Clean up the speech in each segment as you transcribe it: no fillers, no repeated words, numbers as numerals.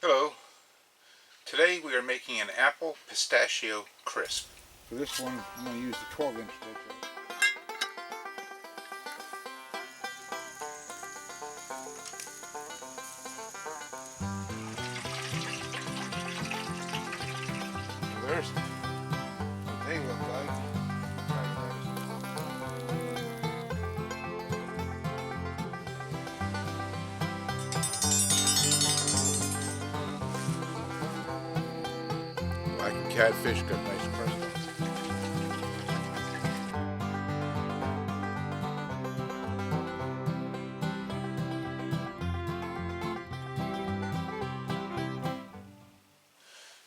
Hello. Today we are making an Apple Pistachio Crisp. For this one, I'm going to use the 12-inch stitcher. There's what they look like. Black and catfish got nice crystals.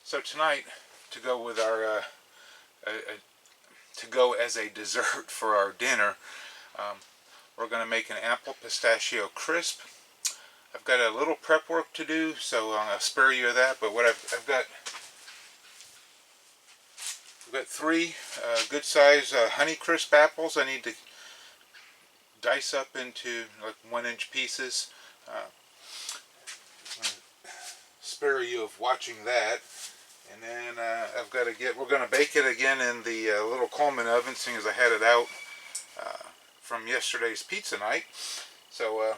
So tonight, to go with our to go as a dessert for our dinner, we're going to make an Apple Pistachio Crisp. I've got a little prep work to do, so I'll spare you of that. But what I've got three good size Honey Crisp apples. I need to dice up into like 1-inch pieces. Spare you of watching that. And then I've got to we're going to bake it again in the little Coleman oven, seeing as I had it out from yesterday's pizza night. So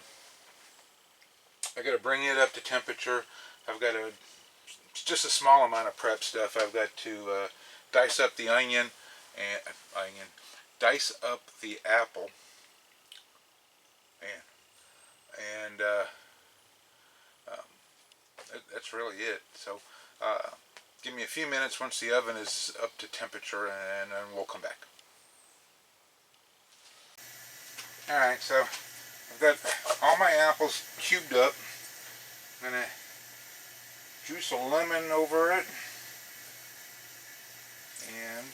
I got to bring it up to temperature. I've got just a small amount of prep stuff. I've got to dice up the onion, dice up the apple, and that's really it. So give me a few minutes once the oven is up to temperature, and then we'll come back. Alright, so I've got all my apples cubed up. I'm going to juice a lemon over it, and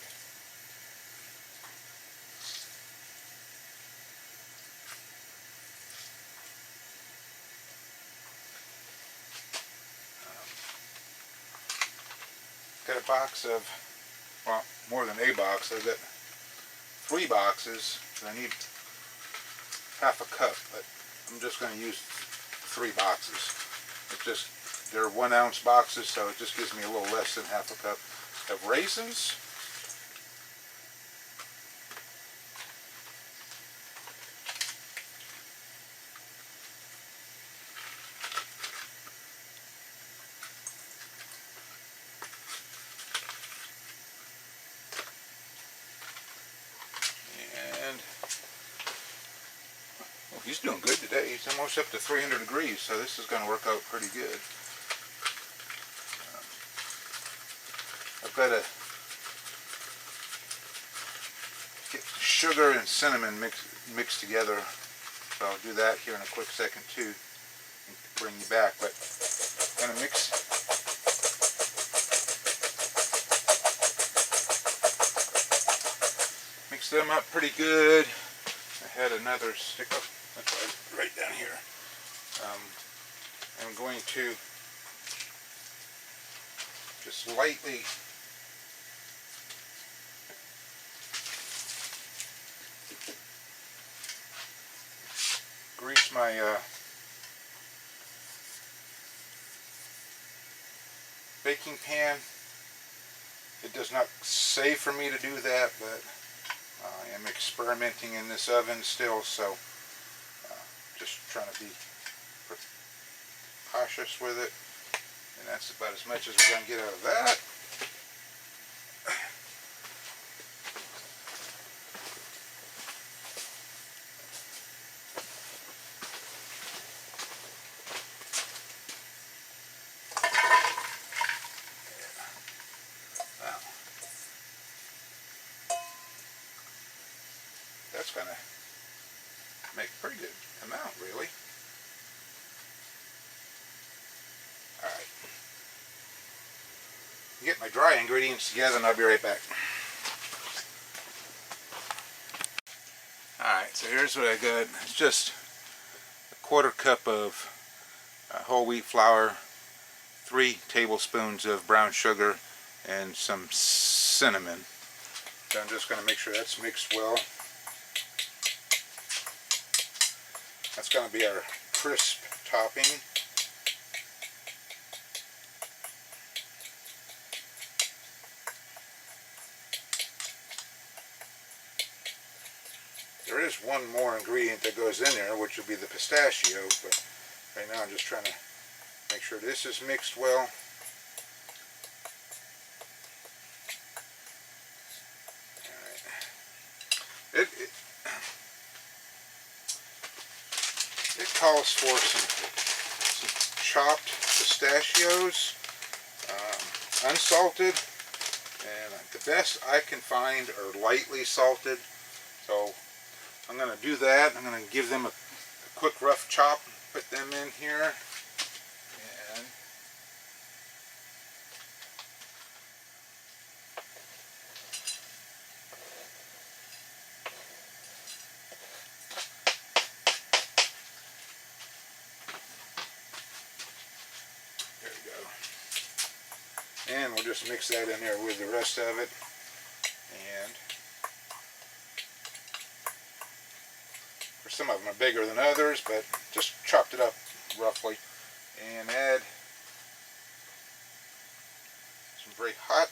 got a box of, well, more than a box. I've got 3 boxes. I need half a cup, but I'm just going to use 3 boxes. It's just, they're 1-ounce boxes, so it just gives me a little less than half a cup of raisins. He's doing good today. He's almost up to 300 degrees, so this is going to work out pretty good. I've got to get sugar and cinnamon mixed together, so I'll do that here in a quick second too, and bring you back. But I'm going to mix them up pretty good. I had another stick up. That's right down here. I'm going to just lightly grease my baking pan. It does not say for me to do that, but I am experimenting in this oven still, so just trying to be cautious with it. And that's about as much as we're going to get out of that. Now, that's going to make a pretty good amount, really. Alright. Get my dry ingredients together and I'll be right back. Alright, so here's what I got. It's just a 1/4 cup of whole wheat flour, 3 tablespoons of brown sugar, and some cinnamon. So I'm just going to make sure that's mixed well. That's going to be our crisp topping. There is one more ingredient that goes in there, which will be the pistachio, but right now I'm just trying to make sure this is mixed well. It calls for some chopped pistachios, unsalted, and the best I can find are lightly salted. So I'm going to do that. I'm going to give them a quick rough chop, put them in here, and there we go. And we'll just mix that in there with the rest of it. And some of them are bigger than others, but just chopped it up roughly. And add some very hot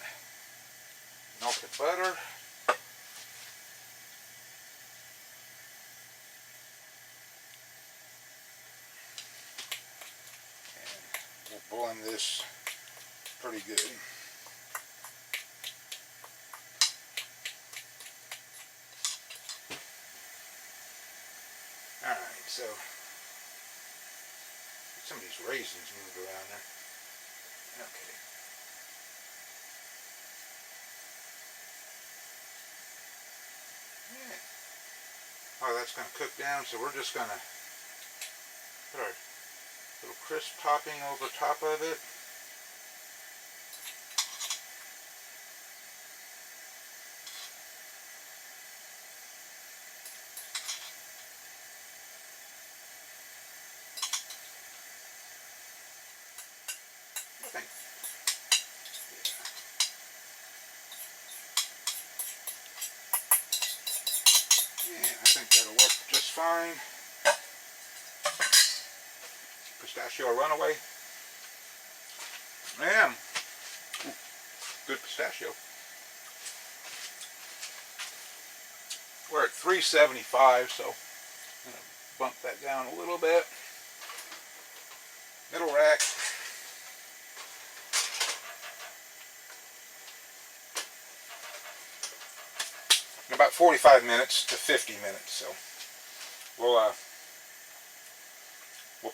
melted butter. And we'll blend this pretty good. Alright, so some of these raisins moved around there. Okay. Yeah. Oh, that's going to cook down, so we're just going to put our little crisp topping over top of it. I think, yeah, I think that'll work just fine. Pistachio runaway. Man, ooh, good pistachio. We're at 375, so I'm going to bump that down a little bit. Middle rack. In about 45 minutes to 50 minutes, so we'll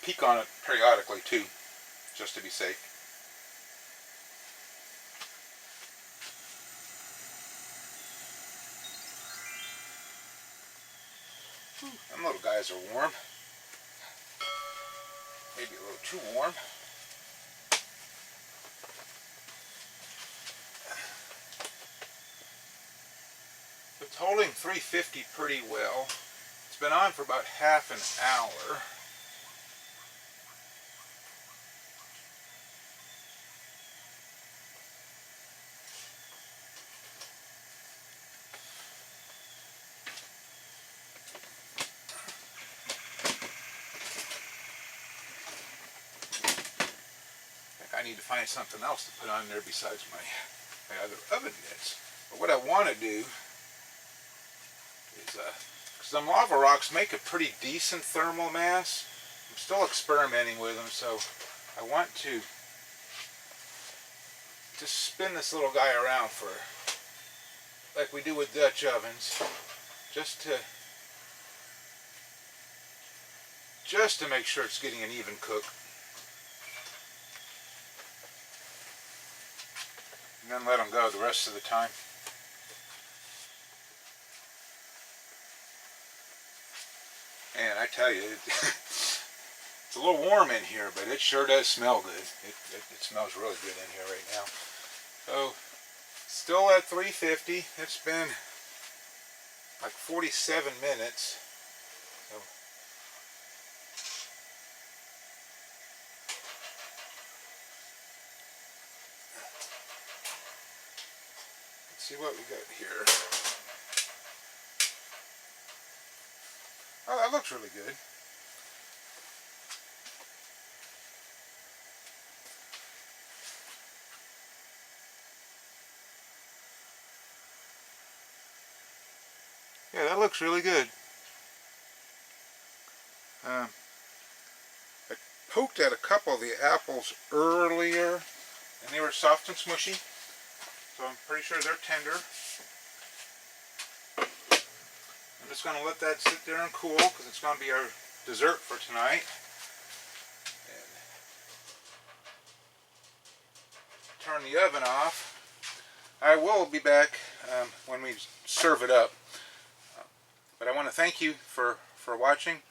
peek on it periodically too, just to be safe. Them little guys are warm. Maybe a little too warm. It's holding 350 pretty well. It's been on for about half an hour. I need to find something else to put on there besides my other oven mitts. But what I want to do is, because them lava rocks make a pretty decent thermal mass. I'm still experimenting with them, so I want to just spin this little guy around for, like we do with Dutch ovens, just to make sure it's getting an even cook. And then let them go the rest of the time. And I tell you, it's a little warm in here, but it sure does smell good. It smells really good in here right now. So, still at 350. It's been like 47 minutes. So, let's see what we got here. Oh, that looks really good. Yeah, that looks really good. I poked at a couple of the apples earlier, and they were soft and smushy, so I'm pretty sure they're tender. I'm just going to let that sit there and cool, because it's going to be our dessert for tonight. And turn the oven off. I will be back when we serve it up. But I want to thank you for watching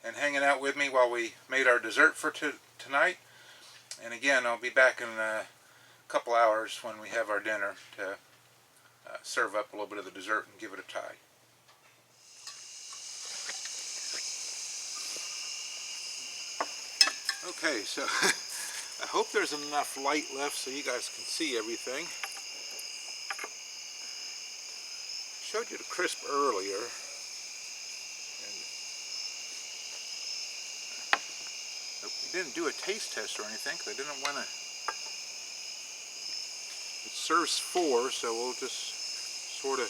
and hanging out with me while we made our dessert for tonight. And again, I'll be back in a couple hours when we have our dinner to serve up a little bit of the dessert and give it a try. Okay, so I hope there's enough light left so you guys can see everything. Showed you the crisp earlier. We didn't do a taste test or anything because I didn't want to. It serves 4, so we'll just sort of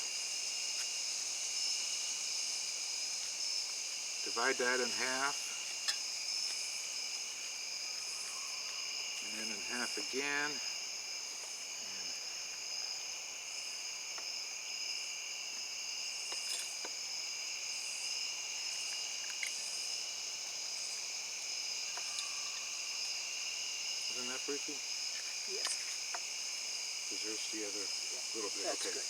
divide that in half. And then in half again. Isn't that pretty? Yes. Because there's the other little bit. That's okay. good.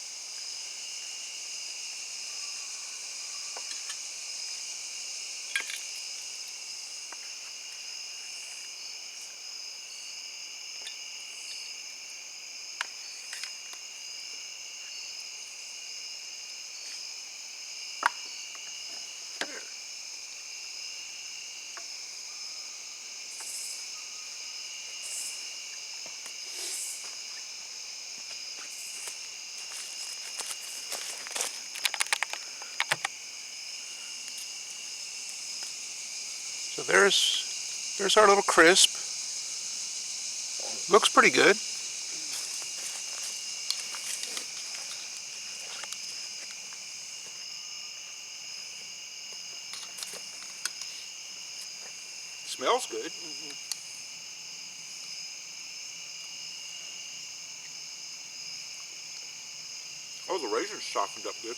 So there's our little crisp. Looks pretty good. Smells good. Oh, the raisins softened up good.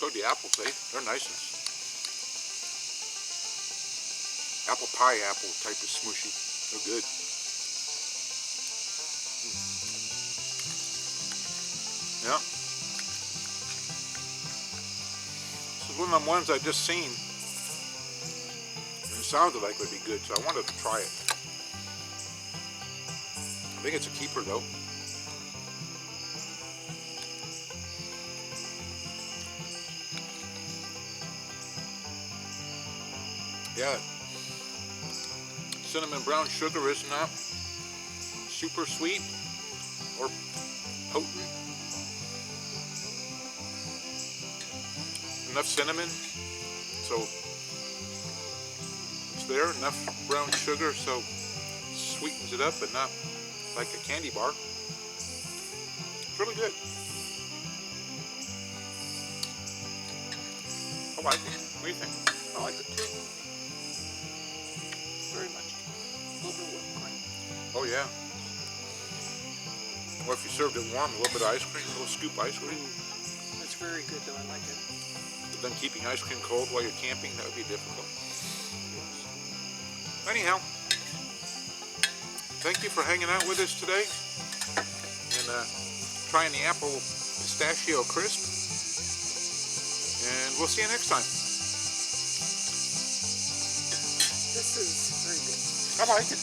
So the apples, they're nice ones. Apple pie apple type of smushy. They're good. Yeah. This is one of them ones I just seen. And it sounded like it would be good, so I wanted to try it. I think it's a keeper though. Yeah, cinnamon brown sugar is not super sweet or potent. Enough cinnamon, so it's there. Enough brown sugar, so it sweetens it up, but not like a candy bar. It's really good. I like it. What do you think? I like it too. Very much. A little bit of whipped cream. Oh yeah. Or if you served it warm, a little bit of ice cream, a little scoop ice cream. That's very good though, I like it. But then keeping ice cream cold while you're camping, that would be difficult. Anyhow, thank you for hanging out with us today and trying the Apple Pistachio Crisp. And we'll see you next time. This is very good. I like it.